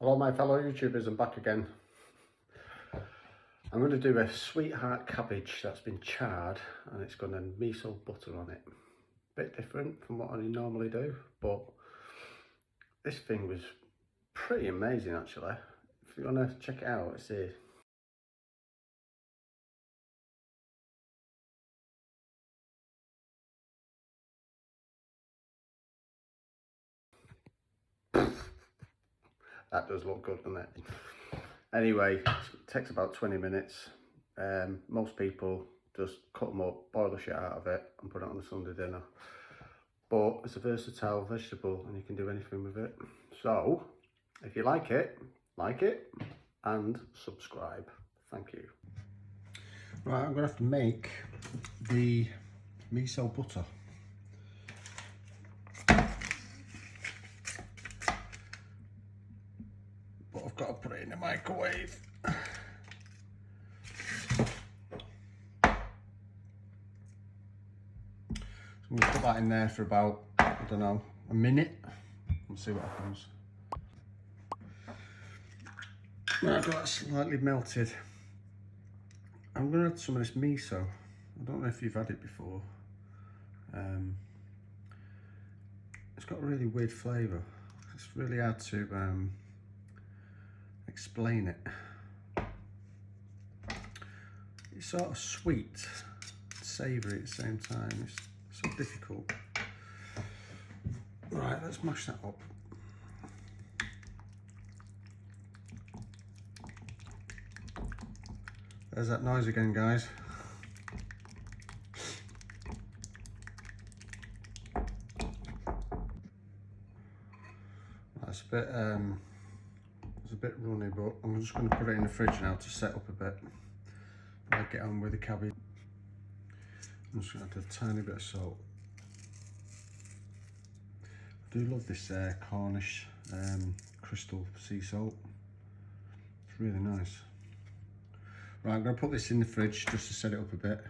Hello my fellow YouTubers, I'm back again. I'm going to do a sweetheart cabbage that's been charred and it's got a miso butter on it. Bit different from what I normally do, but this thing was pretty amazing actually. If you want to check it out, it's here. That does look good, doesn't it? Anyway, it takes about 20 minutes. Most people just cut them up, boil the shit out of it and put it on a Sunday dinner. But it's a versatile vegetable and you can do anything with it. So, if you like it and subscribe. Thank you. Right, I'm going to have to make the miso butter. But I've got to put it in the microwave. I'm going to put that in there for about, I don't know, a minute and see what happens. Right, I've got that slightly melted. I'm going to add some of this miso. I don't know if you've had it before. It's got a really weird flavour. It's really hard to explain it. It's sort of sweet, savoury at the same time. It's so difficult. Right, let's mash that up. There's that noise again, guys. That's a bit it's a bit runny, but I'm just going to put it in the fridge now to set up a bit. I'll get on with the cabbage. I'm just going to add a tiny bit of salt. I do love this Cornish crystal sea salt. It's really nice. Right, I'm going to put this in the fridge just to set it up a bit.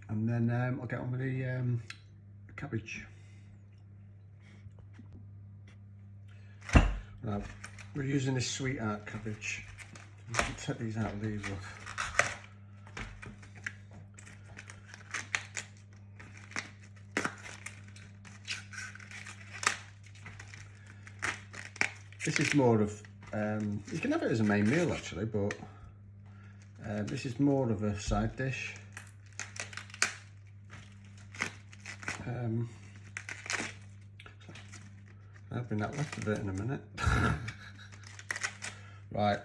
And then I'll get on with the cabbage. Right, we're using this sweetheart cabbage. You can take these out of these off. This is more of, you can have it as a main meal actually, but this is more of a side dish. I'll bring that left of it in a minute. Right.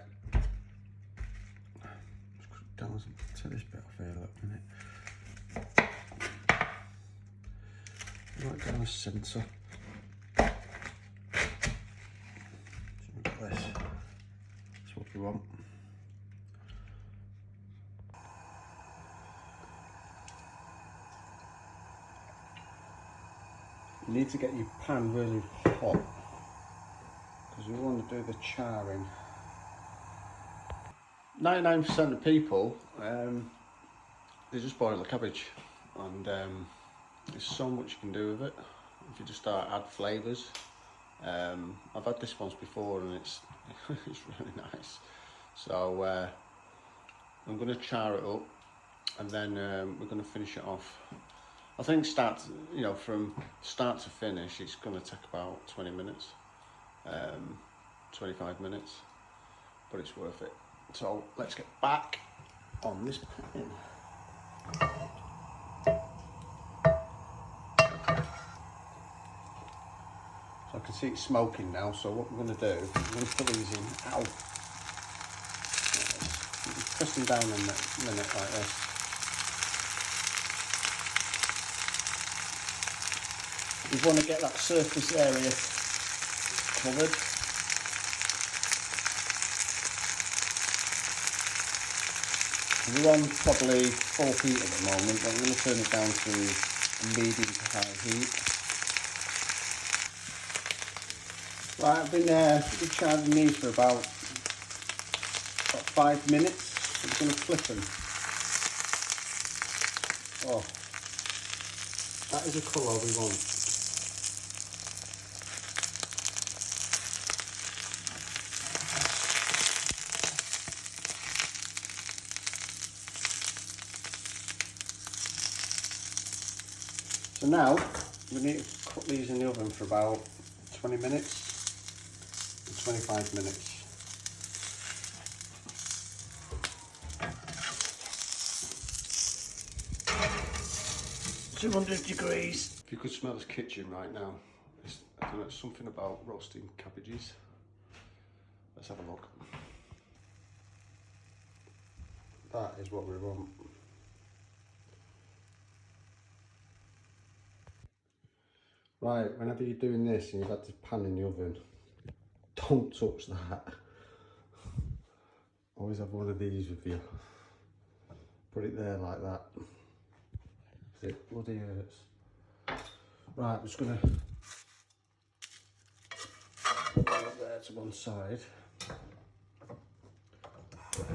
Take this bit off here, look a minute. Right down the centre. This. That's what we want. You need to get your pan really hot because we want to do the charring. 99% of people, they just boil the cabbage, and there's so much you can do with it if you just start add flavours. I've had this once before and it's it's really nice. So I'm going to char it up and then we're going to finish it off. I think from start to finish it's going to take about 20 minutes, 25 minutes, but it's worth it. So let's get back on this pan. So I can see it's smoking now, so what we're going to do, we're going to put these in. Ow! Press them down in a minute like this. We want to get that surface area covered. We're on probably 4 heat at the moment, but I'm going to turn it down to medium to high heat. Right, I've been charring these for about 5 minutes. I'm going to flip them. Oh, that is a colour we want. So now we need to cook these in the oven for about 20 minutes and 25 minutes. 200 degrees. If you could smell this kitchen right now, I don't know, it's something about roasting cabbages. Let's have a look. That is what we want. Right, whenever you're doing this and you've had this pan in the oven, don't touch that. Always have one of these with you. Put it there like that. It bloody hurts. Right, I'm just gonna put that there to one side. Put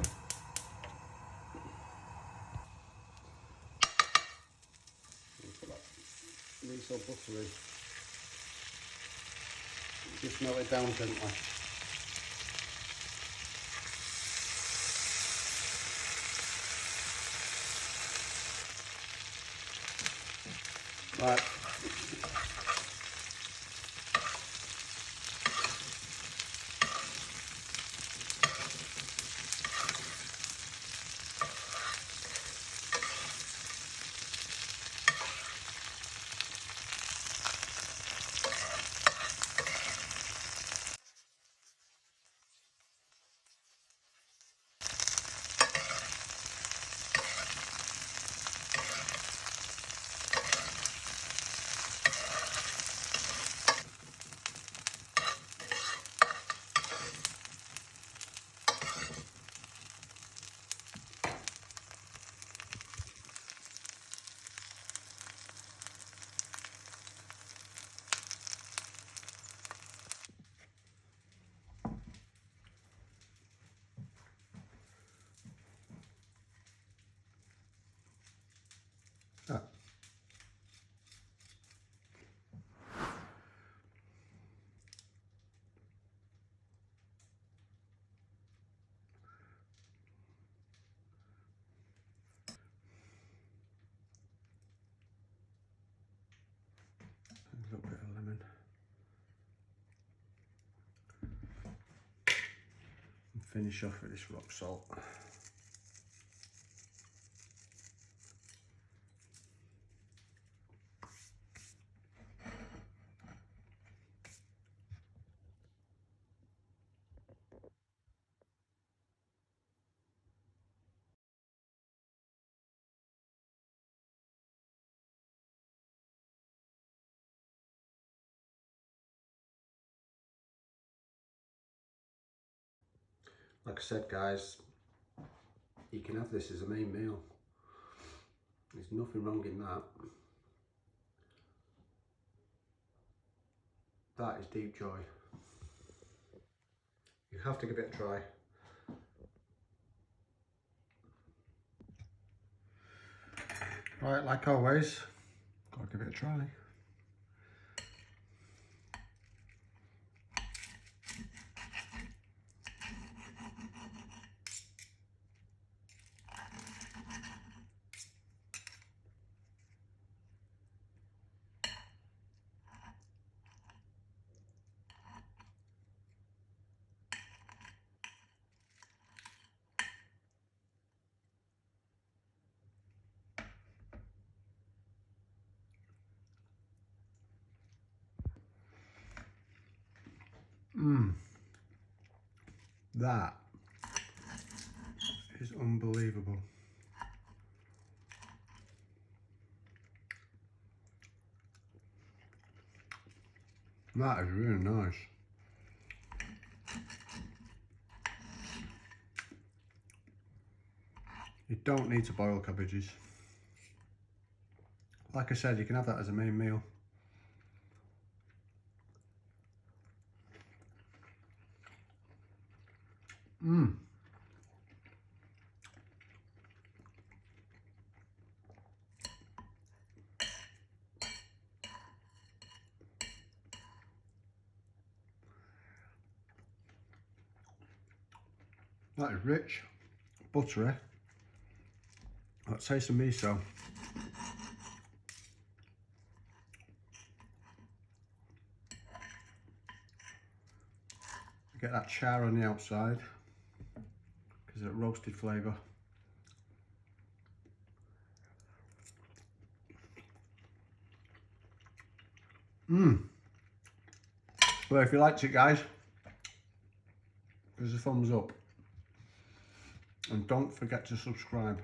that miso butter in. Just melt it down gently. Right. Ah. A little bit of lemon. And finish off with this rock salt. Like I said, guys, you can have this as a main meal. There's nothing wrong in that. That is deep joy. You have to give it a try. Right, like always, gotta give it a try. That is unbelievable. That is really nice. You don't need to boil cabbages. Like I said, you can have that as a main meal. That is rich, buttery. That tastes of miso. Get that char on the outside because it's a roasted flavour. Well, if you liked it, guys, give us a thumbs up and don't forget to subscribe.